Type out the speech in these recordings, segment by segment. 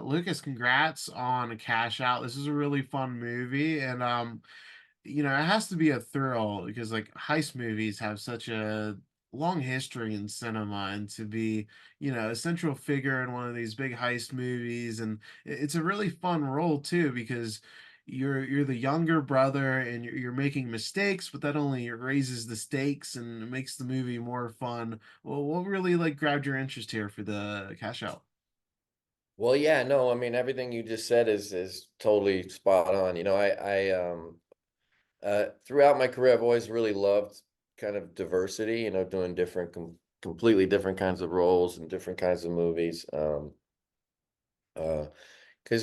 Lucas, congrats on Cash Out. This is a really fun movie, and it has to be a thrill because like heist movies have such a long history in cinema, and to be, a central figure in one of these big heist movies, and it's a really fun role too because you're the younger brother and you're making mistakes, but that only raises the stakes and makes the movie more fun. Well, what really like grabbed your interest here for the Cash Out? Well, yeah, no, I mean everything you just said is totally spot on. Throughout my career I've always really loved kind of diversity, doing completely different kinds of roles and different kinds of movies. Because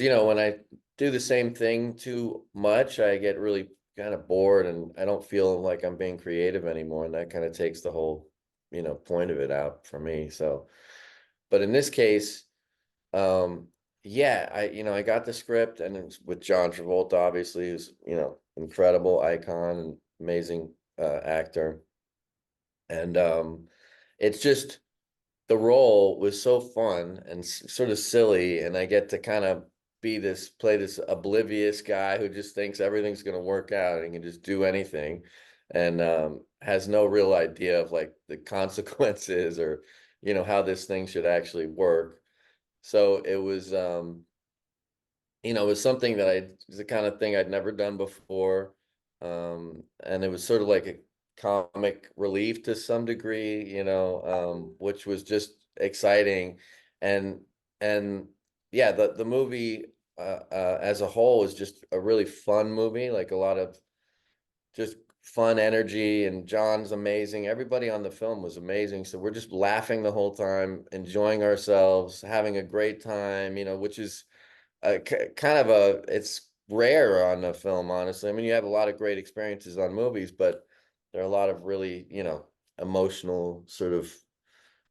when I do the same thing too much, I get really kind of bored and I don't feel like I'm being creative anymore, and that kind of takes the whole, point of it out for me. So, but in this case, Um, yeah, I got the script and it's with John Travolta, obviously, who's, incredible icon and amazing actor. And it's just the role was so fun and sort of silly, and I get to kind of play this oblivious guy who just thinks everything's going to work out and can just do anything, and has no real idea of like the consequences or how this thing should actually work. So it was something that it's the kind of thing I'd never done before. And it was sort of like a comic relief to some degree, which was just exciting. And, and yeah, the movie, as a whole is just a really fun movie, like a lot of just fun energy, and John's amazing. Everybody on the film was amazing. So we're just laughing the whole time, enjoying ourselves, having a great time, which is kind of it's rare on a film, honestly. I mean, you have a lot of great experiences on movies, but there are a lot of really, emotional sort of,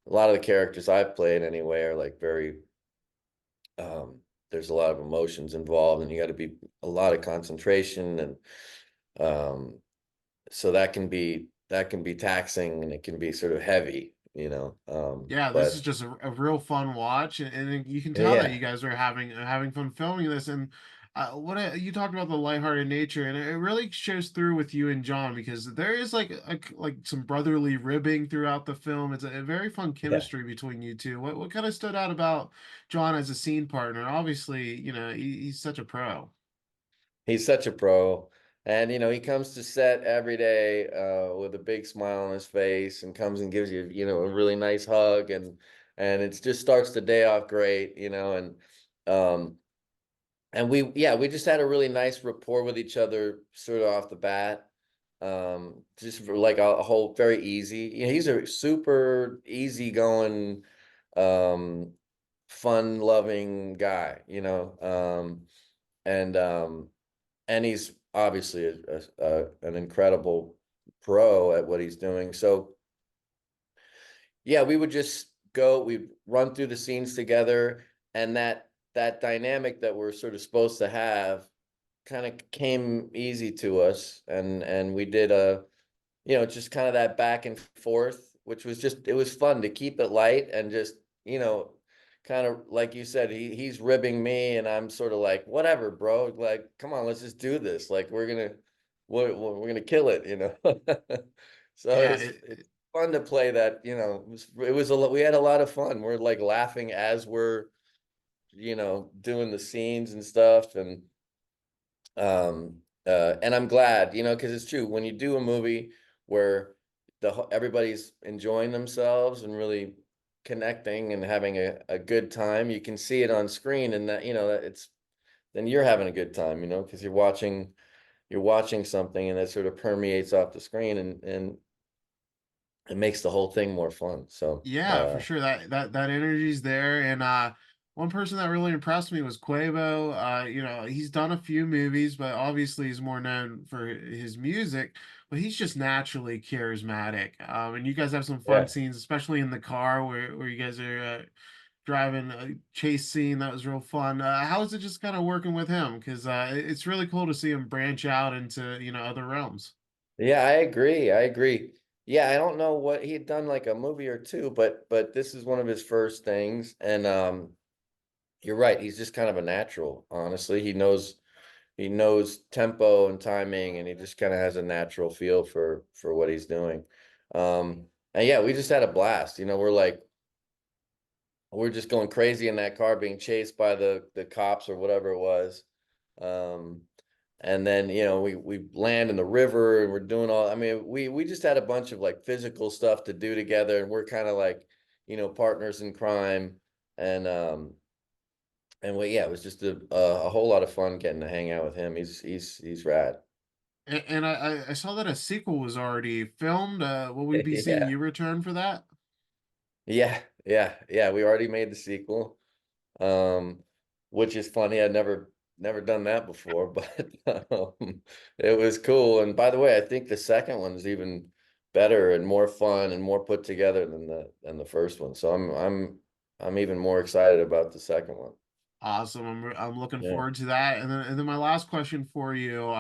a lot of the characters I've played anyway are like very, there's a lot of emotions involved, and you got to be a lot of concentration, and um, so that can be taxing, and it can be sort of heavy, Yeah, this is but just a real fun watch, and you can tell that you yeah, guys are having fun filming this. And you talked about the lighthearted nature, and it really shows through with you and John because there is like some brotherly ribbing throughout the film. It's a very fun yeah, chemistry between you two. What kind of stood out about John as a scene partner? Obviously, he's such a pro. he's such a pro. And he comes to set every day with a big smile on his face, and comes and gives you, a really nice hug, and it just starts the day off great, um and we just had a really nice rapport with each other sort of off the bat. Just for like a whole very easy. He's a super easygoing, um, fun loving guy, and and he's obviously an incredible pro at what he's doing. So yeah, we would just we'd run through the scenes together, and that dynamic that we're sort of supposed to have kind of came easy to us, and we did just kind of that back and forth, which was just, it was fun to keep it light and just, kind of like you said, he's ribbing me, and I'm sort of like, whatever, bro, like, come on, let's just do this, like we're gonna kill it, so Yeah, it's fun to play that, it was a lot, we had a lot of fun, we're like laughing as we're doing the scenes and stuff, and I'm glad, because it's true, when you do a movie where everybody's enjoying themselves and really connecting and having a good time, you can see it on screen, and that, that it's then you're having a good time, because you're watching something, and that sort of permeates off the screen, and it makes the whole thing more fun. So yeah, for sure. That energy's there. And one person that really impressed me was Quavo. He's done a few movies, but obviously he's more known for his music. But he's just naturally charismatic. And you guys have some fun yeah. scenes, especially in the car where you guys are driving a chase scene. That was real fun. How is it just kind of working with him? Because it's really cool to see him branch out into other realms. Yeah, I agree. I agree. Yeah, I don't know what he had done, like a movie or two, but this is one of his first things, and You're right. He's just kind of a natural, honestly. He knows tempo and timing, and he just kind of has a natural feel for what he's doing. And yeah, we just had a blast. We're just going crazy in that car, being chased by the cops or whatever it was. Um, and then we land in the river, and we're doing all. I mean, we just had a bunch of like physical stuff to do together, and we're kind of like partners in crime, and yeah, it was just a whole lot of fun getting to hang out with him. He's rad. And I saw that a sequel was already filmed. Will we be seeing Yeah. you return for that? Yeah. We already made the sequel, um, which is funny. I'd never done that before, but it was cool. And by the way, I think the second one's even better and more fun and more put together than the first one. So I'm even more excited about the second one. Awesome. I'm looking Yeah. forward to that. And then my last question for you.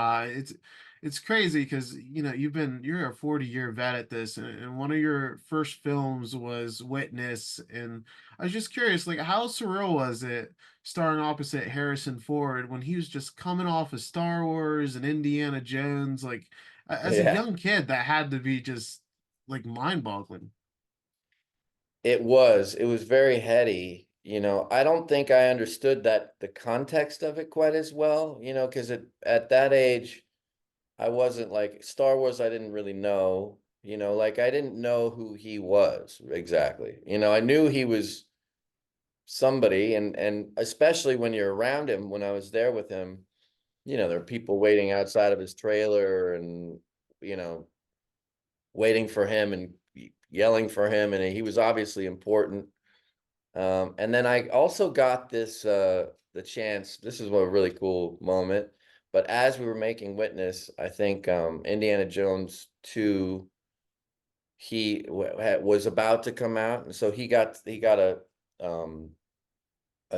It's crazy because you're a 40-year vet at this, and one of your first films was Witness. And I was just curious, like, how surreal was it starring opposite Harrison Ford when he was just coming off of Star Wars and Indiana Jones? Like, as a Yeah. young kid, that had to be just like mind-boggling. It was very heady. I don't think I understood the context of it quite as well, because at that age, I wasn't like Star Wars, I didn't really know, like I didn't know who he was exactly. I knew he was somebody, and especially when you're around him, when I was there with him, there are people waiting outside of his trailer and, you know, waiting for him and yelling for him, and he was obviously important. And then I also got the chance. This is a really cool moment. But as we were making Witness, I think Indiana Jones 2, was about to come out, and so he got a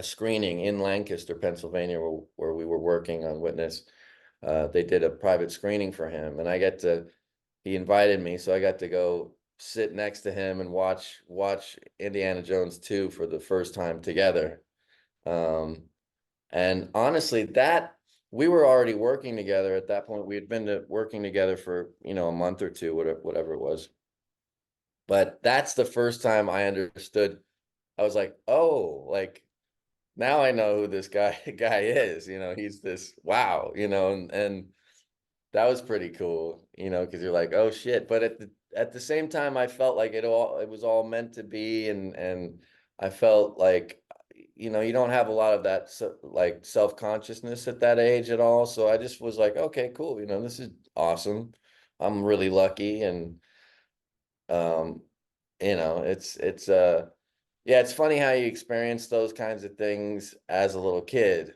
screening in Lancaster, Pennsylvania, where we were working on Witness. They did a private screening for him, and he invited me, so I got to go sit next to him and watch Indiana Jones 2 for the first time together. Um, and honestly, that we were already working together at that point. We had been working together for, a month or two, whatever it was. But that's the first time I understood. I was like, oh, like now I know who this guy is. He's this wow, and that was pretty cool, because you're like, oh shit. But at the same time, I felt like it was all meant to be, and I felt like, you don't have a lot of that like self-consciousness at that age at all. So I just was like, okay, cool, this is awesome. I'm really lucky, and um, it's yeah, it's funny how you experience those kinds of things as a little kid.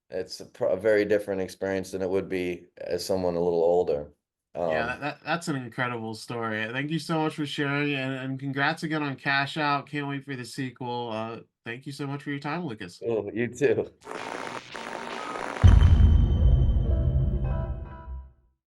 It's a very different experience than it would be as someone a little older. Yeah, Um, that's an incredible story. Thank you so much for sharing, and congrats again on Cash Out. Can't wait for the sequel. Thank you so much for your time, Lucas. oh, you too.